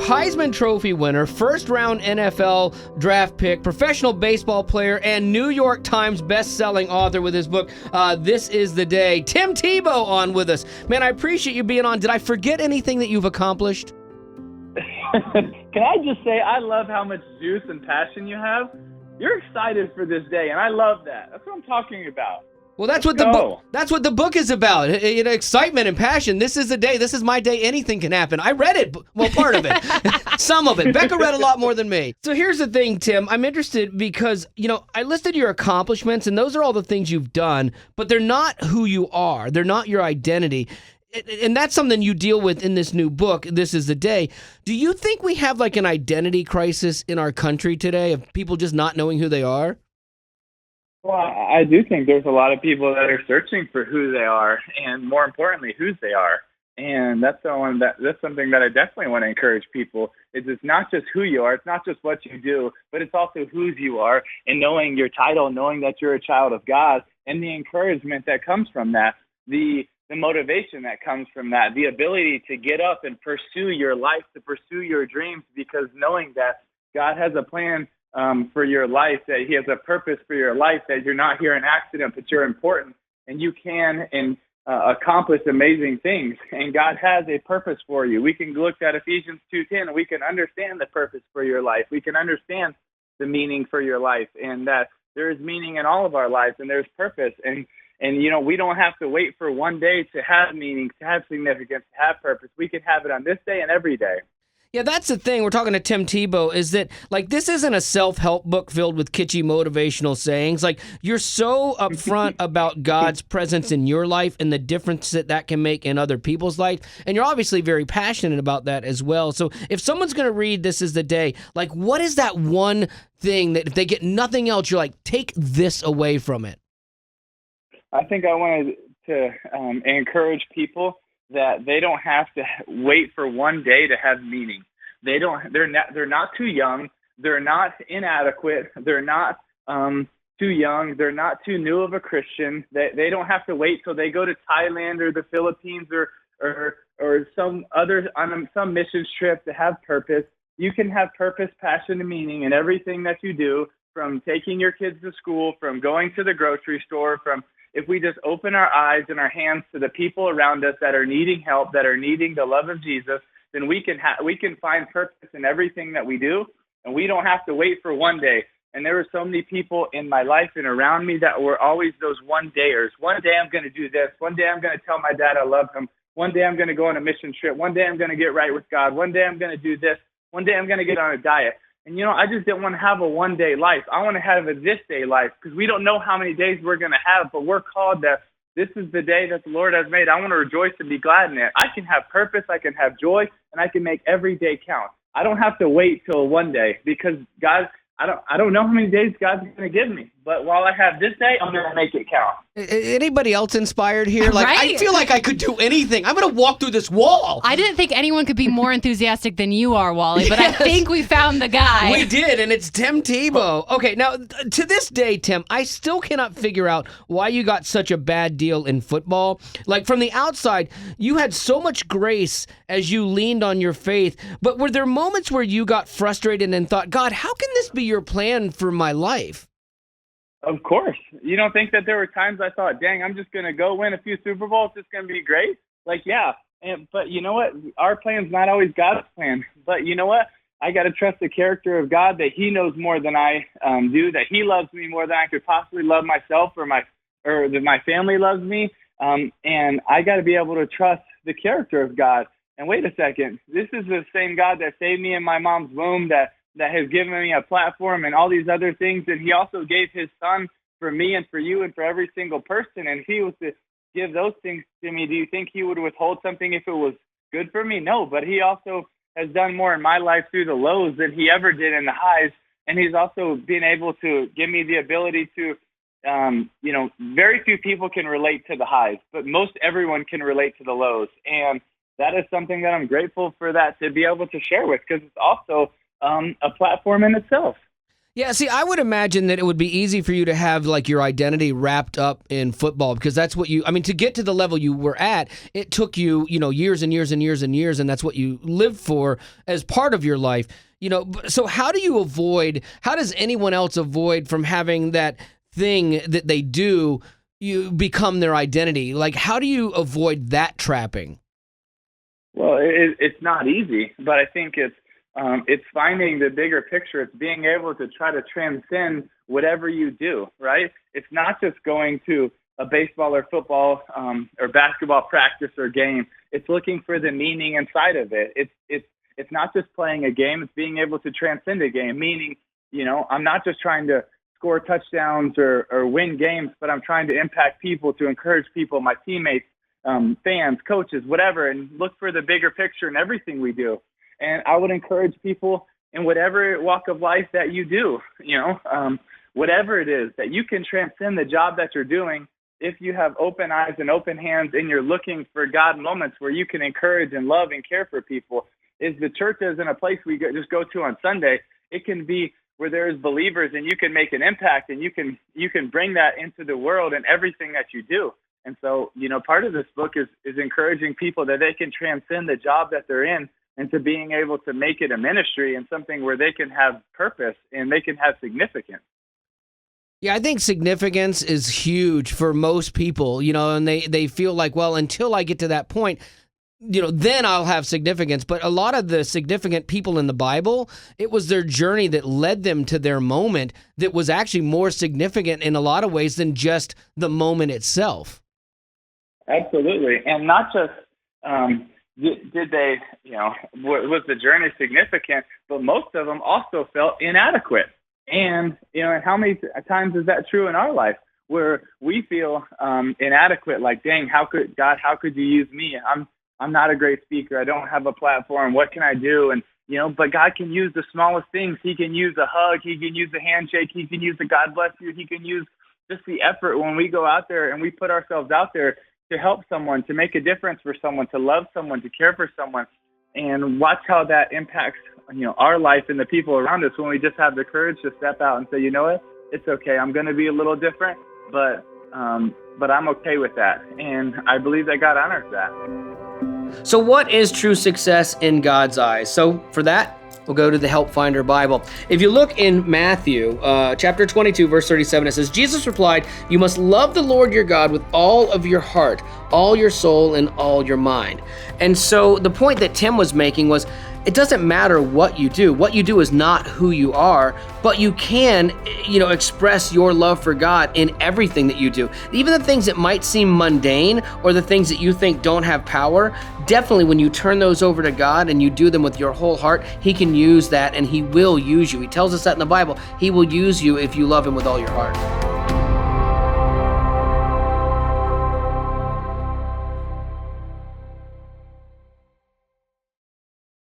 Heisman Trophy winner, first-round NFL draft pick, professional baseball player, and New York Times best-selling author with his book, This Is the Day. Tim Tebow on with us. Man, I appreciate you being on. Did I forget anything that you've accomplished? Can I just say, I love how much juice and passion you have. You're excited for this day, and I love that. That's what I'm talking about. Well, that's what the book is about. Excitement and passion. This is the day. This is my day. Anything can happen. I read it. Well, part of it. Some of it. Becca read a lot more than me. So here's the thing, Tim. I'm interested because, I listed your accomplishments, and those are all the things you've done, but they're not who you are. They're not your identity. And that's something you deal with in this new book, This Is the Day. Do you think we have like an identity crisis in our country today of people just not knowing who they are? Well, I do think there's a lot of people that are searching for who they are, and more importantly, whose they are. And that's something that I definitely want to encourage people. It's not just who you are, it's not just what you do, but it's also whose you are, and knowing your title, knowing that you're a child of God, and the encouragement that comes from that, the motivation that comes from that, the ability to get up and pursue your life, to pursue your dreams, because knowing that God has a plan for your life, that he has a purpose for your life, that you're not here in accident, but you're important, and you can accomplish amazing things. And God has a purpose for you. We can look at Ephesians 2:10, and we can understand the purpose for your life. We can understand the meaning for your life, and that there is meaning in all of our lives, and there's purpose. And we don't have to wait for one day to have meaning, to have significance, to have purpose. We can have it on this day and every day. Yeah, that's the thing. We're talking to Tim Tebow, is that, this isn't a self-help book filled with kitschy motivational sayings. You're so upfront about God's presence in your life and the difference that can make in other people's life. And you're obviously very passionate about that as well. So if someone's going to read This Is the Day, what is that one thing that if they get nothing else, you're like, take this away from it? I think I wanted to encourage people that they don't have to wait for one day to have meaning. They're not too young. They're not inadequate. They're not too young. They're not too new of a Christian. They don't have to wait till they go to Thailand or the Philippines or some missions trip to have purpose. You can have purpose, passion, and meaning in everything that you do, from taking your kids to school, from going to the grocery store, if we just open our eyes and our hands to the people around us that are needing help, that are needing the love of Jesus, then we can find purpose in everything that we do, and we don't have to wait for one day. And there were so many people in my life and around me that were always those one-dayers. One day I'm going to do this. One day I'm going to tell my dad I love him. One day I'm going to go on a mission trip. One day I'm going to get right with God. One day I'm going to do this. One day I'm going to get on a diet. And, I just didn't want to have a one-day life. I want to have a this-day life, because we don't know how many days we're going to have, but we're called that this is the day that the Lord has made. I want to rejoice and be glad in it. I can have purpose, I can have joy, and I can make every day count. I don't have to wait till one day, because God, I don't know how many days God's going to give me. But while I have this day, I'm going to make it count. Anybody else inspired here? Right? I feel like I could do anything. I'm going to walk through this wall. I didn't think anyone could be more enthusiastic than you are, Wally, but yes. I think we found the guy. We did, and it's Tim Tebow. Okay, now, to this day, Tim, I still cannot figure out why you got such a bad deal in football. From the outside, you had so much grace as you leaned on your faith, but were there moments where you got frustrated and thought, God, how can this be your plan for my life? Of course. You don't think that there were times I thought, dang, I'm just going to go win a few Super Bowls. It's going to be great. Yeah. But you know what? Our plan's not always God's plan. But you know what? I got to trust the character of God, that he knows more than I do, that he loves me more than I could possibly love myself, or that my family loves me. And I got to be able to trust the character of God. And wait a second. This is the same God that saved me in my mom's womb, that has given me a platform and all these other things. And he also gave his son for me and for you and for every single person. And if he was to give those things to me, do you think he would withhold something if it was good for me? No, but he also has done more in my life through the lows than he ever did in the highs. And he's also been able to give me the ability to, very few people can relate to the highs, but most everyone can relate to the lows. And that is something that I'm grateful for, that to be able to share with, because it's also a platform in itself. Yeah, see, I would imagine that it would be easy for you to have like your identity wrapped up in football because that's what to get to the level you were at, it took you, years and years and years and years, and that's what you lived for as part of your life. So how does anyone else avoid from having that thing that they do, you become their identity? Like, how do you avoid that trapping? Well, it's not easy, but I think it's finding the bigger picture. It's being able to try to transcend whatever you do, right? It's not just going to a baseball or football or basketball practice or game. It's looking for the meaning inside of it. It's not just playing a game. It's being able to transcend a game, meaning, I'm not just trying to score touchdowns or win games, but I'm trying to impact people, to encourage people, my teammates, fans, coaches, whatever, and look for the bigger picture in everything we do. And I would encourage people in whatever walk of life that you do, whatever it is, that you can transcend the job that you're doing if you have open eyes and open hands and you're looking for God moments where you can encourage and love and care for people. Is the church isn't a place we just go to on Sunday. It can be where there's believers and you can make an impact and you can bring that into the world and everything that you do. And so, part of this book is encouraging people that they can transcend the job that they're in and to being able to make it a ministry and something where they can have purpose and they can have significance. Yeah, I think significance is huge for most people, and they feel like, well, until I get to that point, then I'll have significance. But a lot of the significant people in the Bible, it was their journey that led them to their moment that was actually more significant in a lot of ways than just the moment itself. Absolutely. And not just did they, was the journey significant, but most of them also felt inadequate. And, and how many times is that true in our life where we feel inadequate, like, dang, how could you use me? I'm not a great speaker. I don't have a platform. What can I do? And, but God can use the smallest things. He can use a hug. He can use a handshake. He can use a God bless you. He can use just the effort when we go out there and we put ourselves out there to help someone, to make a difference for someone, to love someone, to care for someone, and watch how that impacts, our life and the people around us when we just have the courage to step out and say, you know what, it's okay. I'm going to be a little different, but I'm okay with that. And I believe that God honors that. So what is true success in God's eyes? So for that, we'll go to the Help Finder Bible. If you look in Matthew chapter 22, verse 37, it says, Jesus replied, "You must love the Lord your God with all of your heart, all your soul, and all your mind." And so the point that Tim was making was, it doesn't matter what you do. What you do is not who you are, but you can, express your love for God in everything that you do. Even the things that might seem mundane or the things that you think don't have power, definitely when you turn those over to God and you do them with your whole heart, He can use that and He will use you. He tells us that in the Bible. He will use you if you love Him with all your heart.